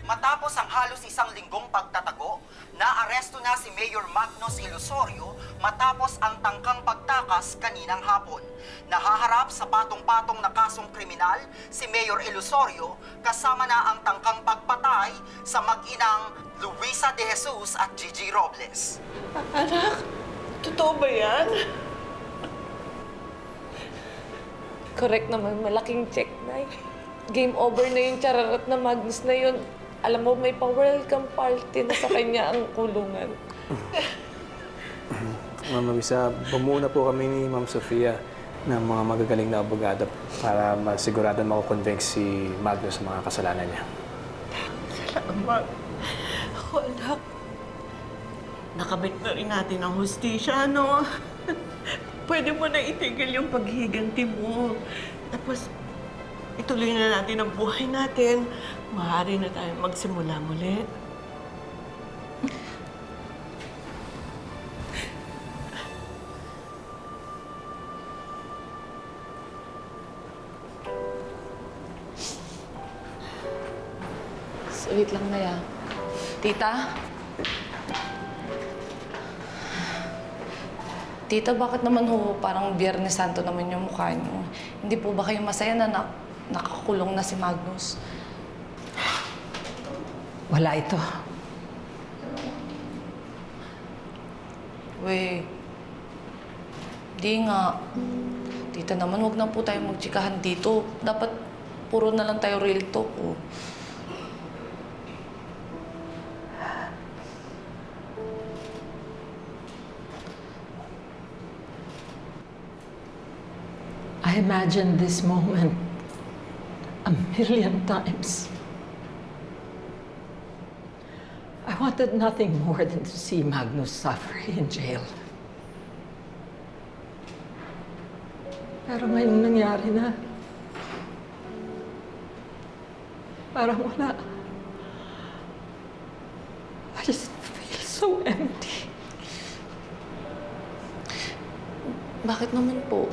Matapos ang halos isang linggong pagtatago, naaresto na si Mayor Magnus Ilusorio matapos ang tangkang pagtakas kaninang hapon. Nahaharap sa patong-patong na kasong kriminal si Mayor Ilusorio kasama na ang tangkang pagpatay sa mag-inang Luisa de Jesus at Gigi Robles. Anak, totoo ba yan? Correct naman, malaking check, Nay. Game over na yung chararat na Magnus na yun. Alam mo, may pa-welcome party na sa kanya ang kulungan. Ma'am Luisa, bumuo na po kami ni Ma'am Sofia ng mga magagaling na abogado para masigurado mako-convince si Magnus sa mga kasalanan niya. Salamat. Ako, anak. Nakamit na rin natin ang hustisya, no? Pwede mo na itigil yung paghihiganti mo. Tapos, ituloy na natin ang buhay natin. Maaari na tayo magsimula muli. Wait lang, Nay, ah. Tita? Tita, bakit naman ho parang Biyernes Santo naman yung mukha niyo? Hindi po ba kayo masaya na nakakulong na si Magnus? Wala ito. Weh, di nga. Tita naman, huwag na po tayo magtsikahan dito. Dapat puro na lang tayo real talk, oh. I imagined this moment a million times. I wanted nothing more than to see Magnus suffer in jail. Pero ngayon nangyari na. Parang wala. I just feel so empty. Bakit naman po?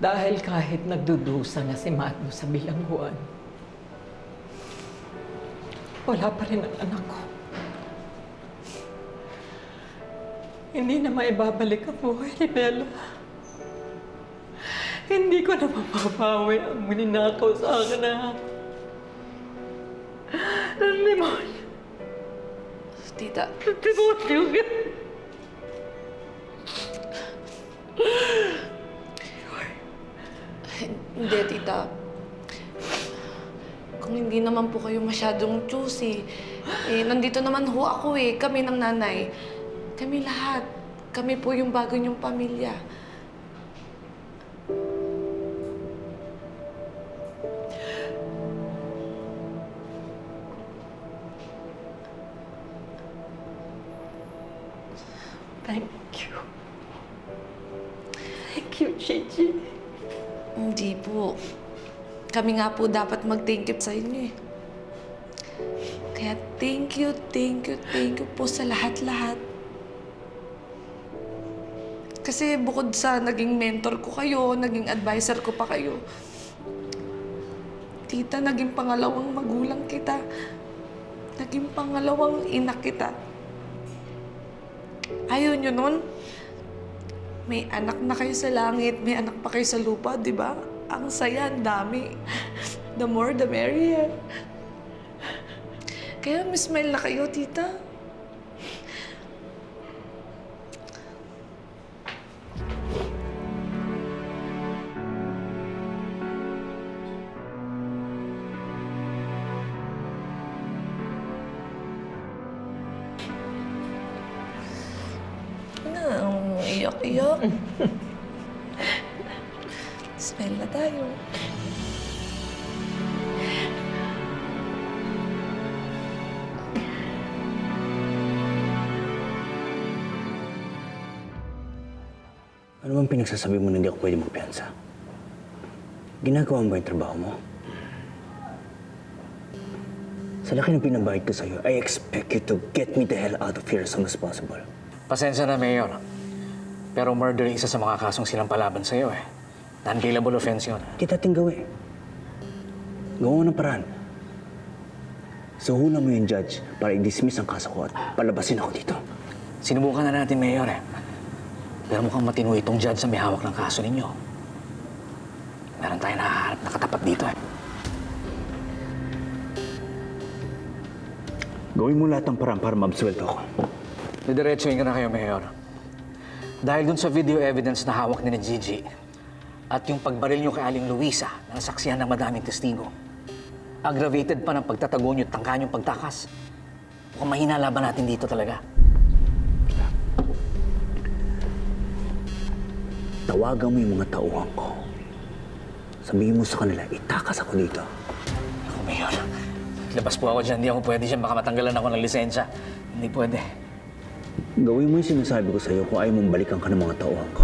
Dahil kahit nagdudusa na si Magnus sa bilangguan, wala pa rin ang anak ko. Hindi na maibabalik ang buhay ni Bella. Hindi ko na mapapawi ang ninakaw sa akin na ng demonyo. Tita, Ng demonyo. hindi, Tita. Kung hindi naman po kayo masyadong choosy, nandito naman ho ako eh, kami ng nanay. Kami lahat. Kami po yung bago niyong pamilya. Thank you. Thank you, Gigi. Hindi po. Kami nga po dapat mag-thank you sa inyo eh. Kaya thank you po sa lahat-lahat. Kasi bukod sa naging mentor ko kayo, naging advisor ko pa kayo, tita, naging pangalawang magulang kita. Naging pangalawang ina kita. Ayaw nyo nun? May anak na kayo sa langit, may anak pa kayo sa lupa, di ba? Ang saya, ang dami. The more, the merrier. Kaya smile na kayo, tita. Iyak-iyak. Smile na tayo. Ano bang pinagsasabi mo na hindi ako pwede magpiyansa? Ginagawa mo ba yung trabaho mo? Sa laki ng pinabayad ko sa'yo, I expect you to get me the hell out of here as soon as possible. Pasensya na, Mayor. Pero murder isa sa mga kasong silang palaban sa'yo eh. Non-bailable offense yun. Kita tinggaw eh. Gawa ng paraan. Suhulan mo yung judge para i-dismiss ang kaso ko at palabasin ako dito. Sinubukan na natin, Mayor eh. Pero mukhang matino itong judge na may hawak ng kaso ninyo. Meron tayo nahaharap na katapat dito eh. Gawin mo lahat ng paraan para maabsuelto ako. Didiretsuhin ka na kayo, Mayor. Dahil dun sa video evidence na hawak ni Gigi at yung pagbaril nyo kay Aling Luisa na nasaksihan ng madaming testigo, aggravated pa ng pagtatago nyo at tangka nyong pagtakas. Mukhang mahina laban natin dito talaga. Tawagan mo yung mga tauhan ko. Sabihin mo sa kanila, itakas ako dito. Ako, Mayor. Labas po ako dyan. Hindi ako pwede dyan. Baka matanggalan ako ng lisensya. Hindi pwede. Gawin mo yung sinasabi ko sa'yo kung ayaw mong balikan ka ng mga tauhan ko.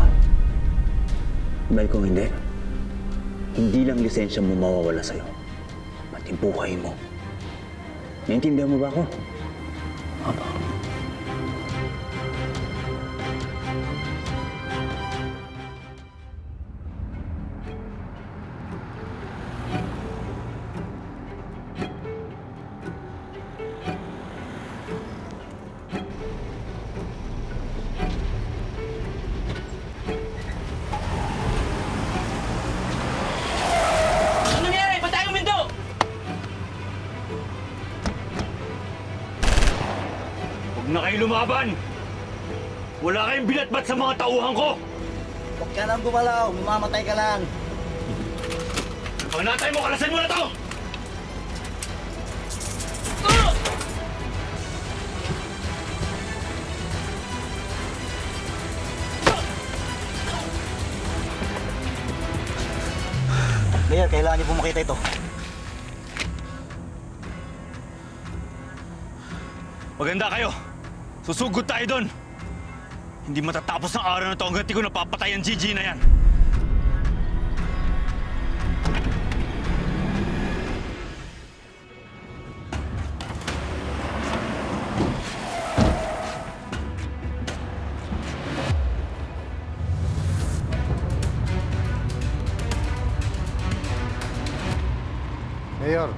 Dahil kung hindi lang lisensya mo mawawala sa'yo. Pati buhay mo. Naintindihan mo ba ako? Opo. Ano nangyari? Ba't tayo umindo? Huwag na kayo lumaban! Wala kayong binatbat sa mga tauhan ko! Huwag ka nang gumalaw, mamamatay ka lang. Ang natay mo, kalasan mo na to! Mayor, kailangan niyo po makita ito. Maganda kayo. Susugod tayo doon. Hindi matatapos ang araw na to hanggang di ko napapatay ang Gigi na yan. Mayor,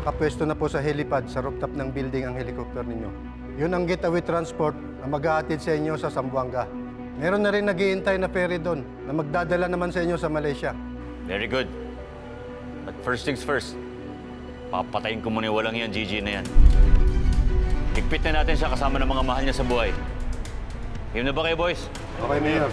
nakapwesto na po sa helipad sa rooftop ng building ang helicopter ninyo. Yun ang getaway transport na mag-aatid sa inyo sa Zamboanga. Meron na rin naghihintay na ferry doon na magdadala naman sa inyo sa Malaysia. Very good. But first things first, papatayin ko muna yung walang yan, Gigi na yan. Higpit na natin siya kasama ng mga mahal niya sa buhay. Game na ba kayo, boys? Okay, Mayor.